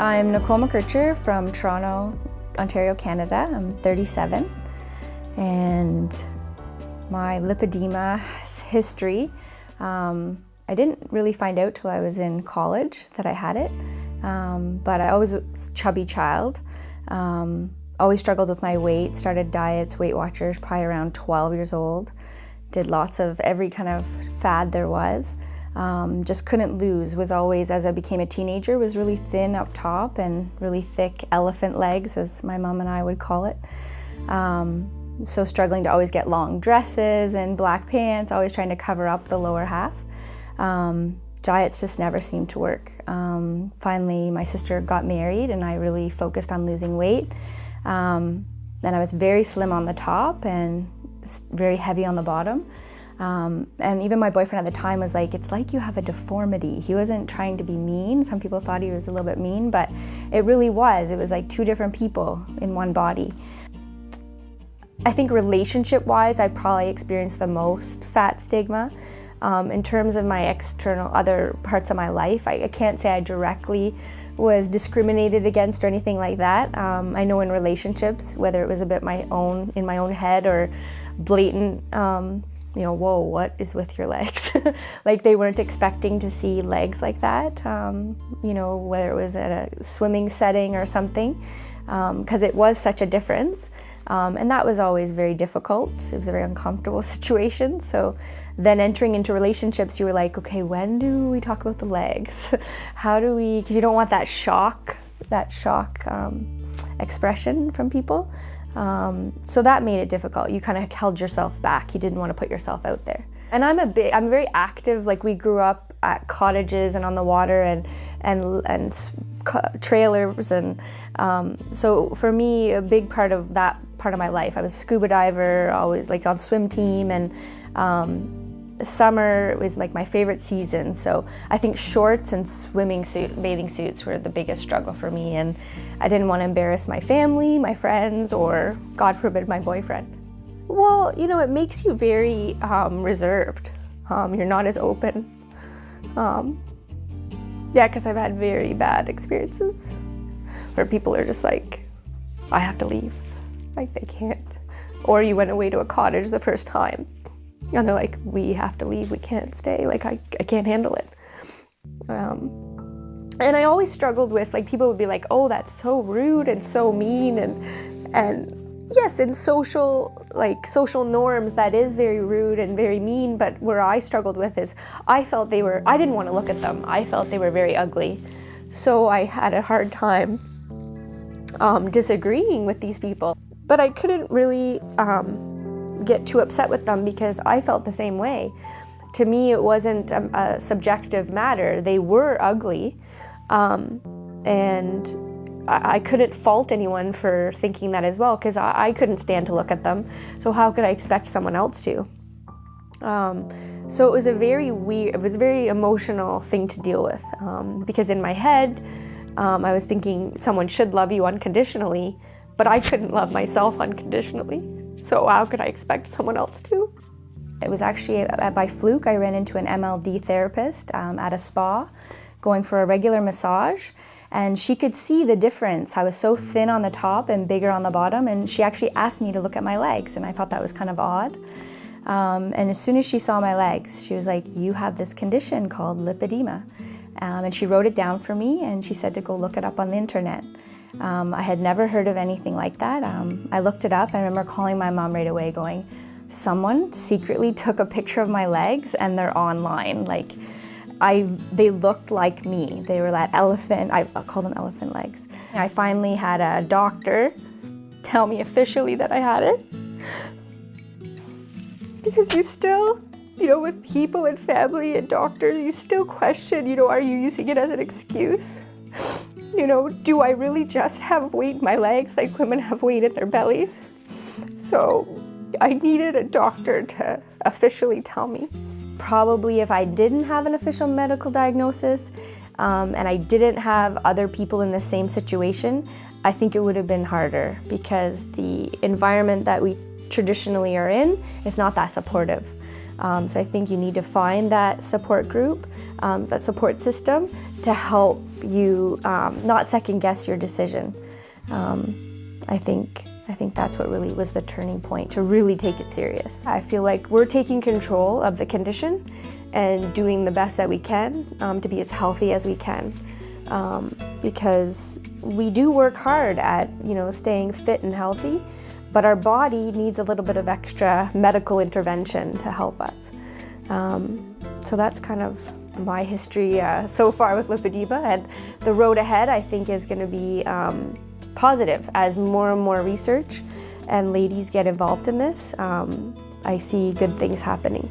I'm Nicole McKercher from Toronto, Ontario, Canada. I'm 37, and my lipedema history, I didn't really find out till I was in college that I had it, but I always was a chubby child. Always struggled with my weight, started diets, Weight Watchers, probably around 12 years old. Did lots of every kind of fad there was. Just couldn't lose, was always, as I became a teenager, was really thin up top and really thick elephant legs, as my mom and I would call it. So struggling to always get long dresses and black pants, always trying to cover up the lower half. Diets just never seemed to work. Finally, my sister got married and I really focused on losing weight. And I was very slim on the top and very heavy on the bottom. And even my boyfriend at the time was like, it's like you have a deformity. He wasn't trying to be mean. Some people thought he was a little bit mean, but it really was. It was like two different people in one body. I think relationship-wise, I probably experienced the most fat stigma. In terms of my external other parts of my life, I can't say I directly was discriminated against or anything like that. I know in relationships, whether it was a bit in my own head or blatant, you know, whoa, what is with your legs? Like they weren't expecting to see legs like that, you know, whether it was at a swimming setting or something, because it was such a difference. And that was always very difficult. It was a very uncomfortable situation. So then entering into relationships, you were like, okay, when do we talk about the legs? How do we, because you don't want that shock expression from people. So that made it difficult. You kind of held yourself back. You didn't want to put yourself out there. And I'm very active. Like we grew up at cottages and on the water and trailers. And so for me, a big part of that part of my life, I was a scuba diver, always like on swim team, and summer was like my favorite season. So I think shorts and bathing suits were the biggest struggle for me, and I didn't want to embarrass my family, my friends, or God forbid, my boyfriend. Well, you know, it makes you very reserved. You're not as open. Yeah, because I've had very bad experiences where people are just like, I have to leave. Like they can't. Or you went away to a cottage the first time and they're like, we have to leave, we can't stay, like I can't handle it. And I always struggled with, like, people would be like, oh, that's so rude and so mean, and yes, in social norms that is very rude and very mean, but where I struggled with is I didn't want to look at them. I felt they were very ugly. So I had a hard time disagreeing with these people. But I couldn't really get too upset with them because I felt the same way. To me, it wasn't a subjective matter. They were ugly, and I couldn't fault anyone for thinking that as well, because I couldn't stand to look at them. So how could I expect someone else to? So it was a very emotional thing to deal with, because in my head, I was thinking someone should love you unconditionally, but I couldn't love myself unconditionally. So how could I expect someone else to? It was actually by fluke. I ran into an MLD therapist at a spa going for a regular massage, and she could see the difference. I was so thin on the top and bigger on the bottom, and she actually asked me to look at my legs, and I thought that was kind of odd. And as soon as she saw my legs, she was like, you have this condition called lipedema. And she wrote it down for me, and she said to go look it up on the internet. I had never heard of anything like that. I looked it up. I remember calling my mom right away going, someone secretly took a picture of my legs and they're online. Like, they looked like me. They were that elephant, I call them elephant legs. I finally had a doctor tell me officially that I had it. Because you still, you know, with people and family and doctors, you still question, you know, are you using it as an excuse? You know, do I really just have weight in my legs like women have weight in their bellies? So I needed a doctor to officially tell me. Probably if I didn't have an official medical diagnosis and I didn't have other people in the same situation, I think it would have been harder, because the environment that we traditionally are in is not that supportive. So I think you need to find that support group, that support system, to help you not second guess your decision. I think that's what really was the turning point, to really take it serious. I feel like we're taking control of the condition and doing the best that we can to be as healthy as we can. Because we do work hard at, staying fit and healthy, but our body needs a little bit of extra medical intervention to help us. So that's kind of my history so far with lipedema, and the road ahead I think is going to be positive as more and more research and ladies get involved in this. I see good things happening.